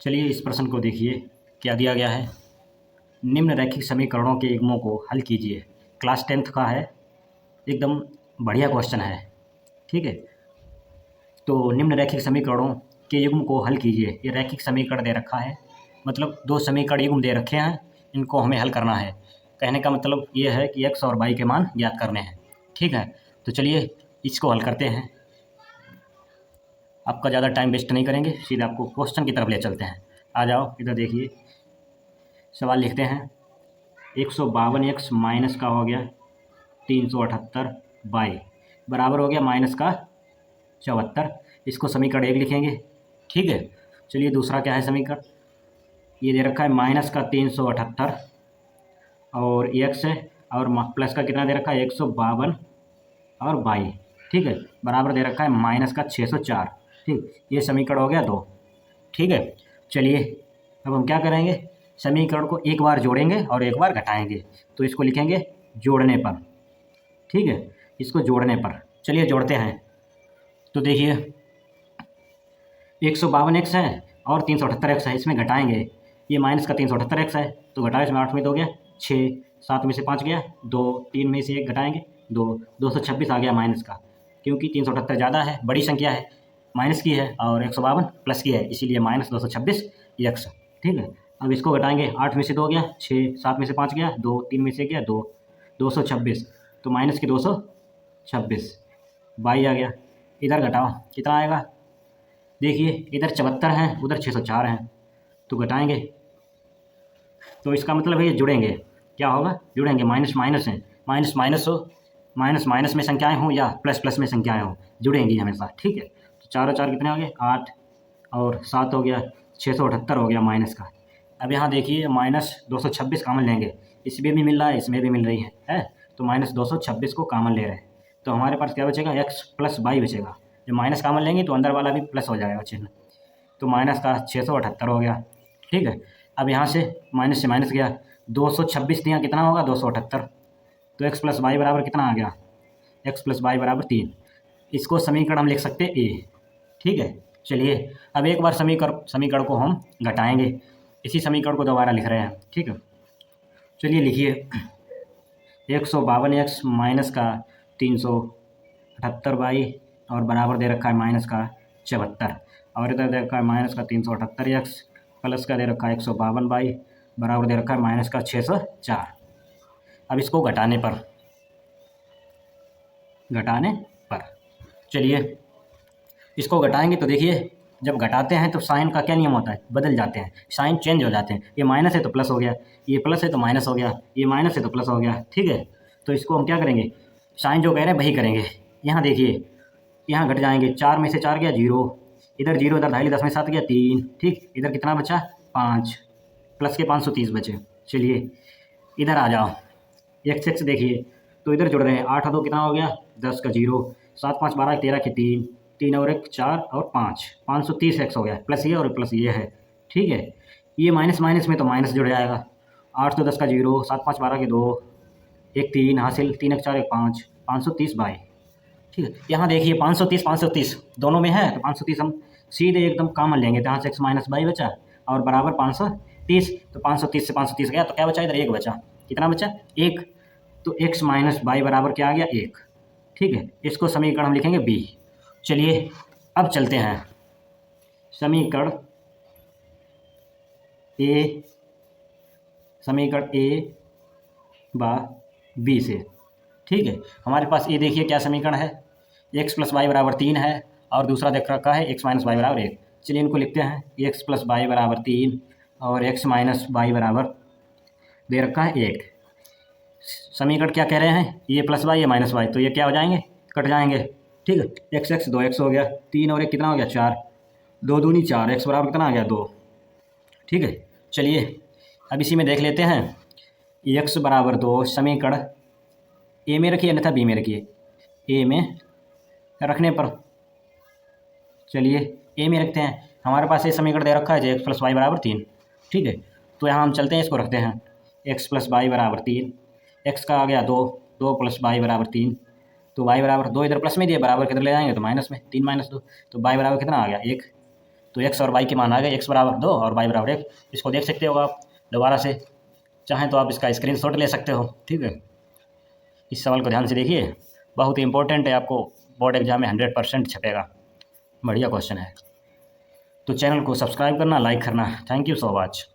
चलिए इस प्रश्न को देखिए, क्या दिया गया है। निम्न रैखिक समीकरणों के युग्मों को हल कीजिए। क्लास 10th का है, एकदम बढ़िया क्वेश्चन है। ठीक है, तो निम्न रैखिक समीकरणों के युग्म को हल कीजिए। ये रैखिक समीकरण दे रखा है, मतलब दो समीकरण युग्म दे रखे हैं, इनको हमें हल करना है। कहने का मतलब ये है कि x और y के मान ज्ञात करने हैं। ठीक है, तो चलिए इसको हल करते हैं। आपका ज़्यादा टाइम वेस्ट नहीं करेंगे, सीधे आपको क्वेश्चन की तरफ ले चलते हैं। आ जाओ इधर देखिए, सवाल लिखते हैं। 152x माइनस का हो गया 378y बराबर हो गया माइनस का 74। इसको समीकरण 1 लिखेंगे। ठीक है, चलिए दूसरा क्या है समीकरण, ये दे रखा है माइनस का 378 और x है, और प्लस का कितना दे रखा है 152 और y। ठीक है, बराबर दे रखा है माइनस का 604। ठीक, ये समीकरण हो गया 2। ठीक है, चलिए अब हम क्या करेंगे, समीकरण को एक बार जोड़ेंगे और एक बार घटाएंगे। तो इसको लिखेंगे जोड़ने पर। ठीक है, इसको जोड़ने पर चलिए जोड़ते हैं। तो देखिए 152x है और 378x है, इसमें घटाएंगे। ये माइनस का 378x है तो घटाए, इसमें 8 में 2 गया 6, 7 में से 5 गया 2, 3 में से 1 घटाएंगे 2, 226 आ गया माइनस का, क्योंकि 378 ज़्यादा है, बड़ी संख्या है, माइनस की है, और 152 प्लस की है, इसीलिए माइनस 226 x। ठीक है, अब इसको घटाएंगे। 8 में से 2 गया 6, 7 में से 5 गया 2, 3 में से गया 2, 226, तो माइनस की 226 22 आ गया। इधर घटाओ कितना आएगा, देखिए इधर 74 हैं उधर 604 हैं, तो घटाएंगे। तो इसका मतलब है ये जुड़ेंगे, क्या होगा जुड़ेंगे, माइनस माइनस है, माइनस माइनस हो, माइनस माइनस में संख्याएं हों या प्लस प्लस में संख्याएं हों, जुड़ेंगी हमेशा। ठीक है, तो 4 और 4 कितने हो गए 8 और 7 हो गया 678 हो गया माइनस का। अब यहाँ देखिए माइनस 226 कॉमन लेंगे, इसमें भी मिल रहा है इसमें भी मिल रही है, तो माइनस 226 को कॉमन ले रहे हैं, तो हमारे पास क्या बचेगा x प्लस वाई बचेगा। जब माइनस कॉमन लेंगे तो अंदर वाला भी प्लस हो जाएगा चिन्ह, तो माइनस का 678 हो गया। ठीक है, अब यहाँ से माइनस गया 226 दिया कितना होगा 278, तो x प्लस वाई बराबर कितना आ गया, x प्लस वाई बराबर 3। इसको समीकरण हम लिख सकते हैं ए। ठीक है, चलिए अब एक बार समीकरण को हम घटाएंगे, इसी समीकरण को दोबारा लिख रहे हैं। ठीक है, चलिए लिखिए 152x माइनस का 378y और बराबर दे रखा है माइनस का 74, और इधर दे रखा है माइनस का 378x प्लस का दे रखा है 152y बराबर दे रखा है माइनस का 604। अब इसको घटाने पर चलिए इसको घटाएंगे, तो देखिए जब घटाते हैं तो साइन का क्या नियम होता है, बदल जाते हैं, साइन चेंज हो जाते हैं। ये माइनस है तो प्लस हो गया, ये प्लस है तो माइनस हो गया, ये माइनस है तो प्लस हो गया। ठीक है, तो इसको हम क्या करेंगे, साइन जो कह रहे हैं वही करेंगे। यहाँ देखिए यहाँ घट जाएंगे, 4 में से 4 गया 0, इधर 0, इधर 2.5 10 में 7 गया 3। ठीक, इधर कितना बचा 5, प्लस के 530 बचे। चलिए इधर आ जाओ, x देखिए, तो इधर जुड़ रहे हैं, 8 और 2 कितना हो गया 10 का 0, 7 5 12 13 के 3, 3 और 1 4 और 5, 530x हो गया, प्लस ये और प्लस ये है। ठीक है, ये माइनस माइनस में तो माइनस जुड़ जाएगा, 8 तो 10 का 0, 7 5 12 के 2, 1 3 हासिल, 3 1 4 1 5, 530 बाई। ठीक है, यहाँ देखिए 530 दोनों में है, तो 530 हम सीधे एकदम कॉमन लेंगे, तो यहाँ से x माइनस बाई बचा और बराबर 530, तो 530 से 530 गया तो क्या बचा, इधर 1 बचा, कितना बचा 1, तो x माइनस बाई बराबर क्या आ गया 1। ठीक है, इसको समीकरण हम लिखेंगे b। चलिए अब चलते हैं समीकरण a बा b से। ठीक है, हमारे पास ये देखिए क्या समीकरण है, x प्लस वाई बराबर 3 है और दूसरा देख रखा है x माइनस वाई बराबर 1। चलिए इनको लिखते हैं, x प्लस वाई बराबर 3 और x माइनस वाई बराबर दे रखा है 1। समीकरण क्या कह रहे हैं, ये प्लस वाई ये माइनस वाई, तो ये क्या हो जाएंगे, कट जाएंगे। ठीक है, x 2x हो गया, 3 और 1 कितना हो गया 4, 2 दूनी 4, x बराबर कितना आ गया 2। ठीक है, चलिए अब इसी में देख लेते हैं, x बराबर 2 समीकरण ए में रखिए अन्यथा बी में रखिए, ए में रखने पर चलिए ए में रखते हैं, हमारे पास ये समीकरण दे रखा है जो x प्लस वाई बराबर 3। ठीक है, तो यहाँ हम चलते हैं, इसको रखते हैं x प्लस वाई बराबर 3, x का आ गया 2, 2 प्लस वाई बराबर 3, तो y बराबर 2 इधर प्लस में दिए, बराबर किधर ले जाएंगे तो माइनस में, 3 माइनस 2, तो y बराबर कितना आ गया 1। तो एक्स और वाई के मान आ गए, एक्स बराबर 2 और वाई बराबर 1। इसको देख सकते हो आप दोबारा से, चाहें तो आप इसका स्क्रीनशॉट ले सकते हो। ठीक है, इस सवाल को ध्यान से देखिए, बहुत ही इंपॉर्टेंट है, आपको बोर्ड एग्जाम में 100% छपेगा। बढ़िया क्वेश्चन है। तो चैनल को सब्सक्राइब करना, लाइक करना। Thank you so much.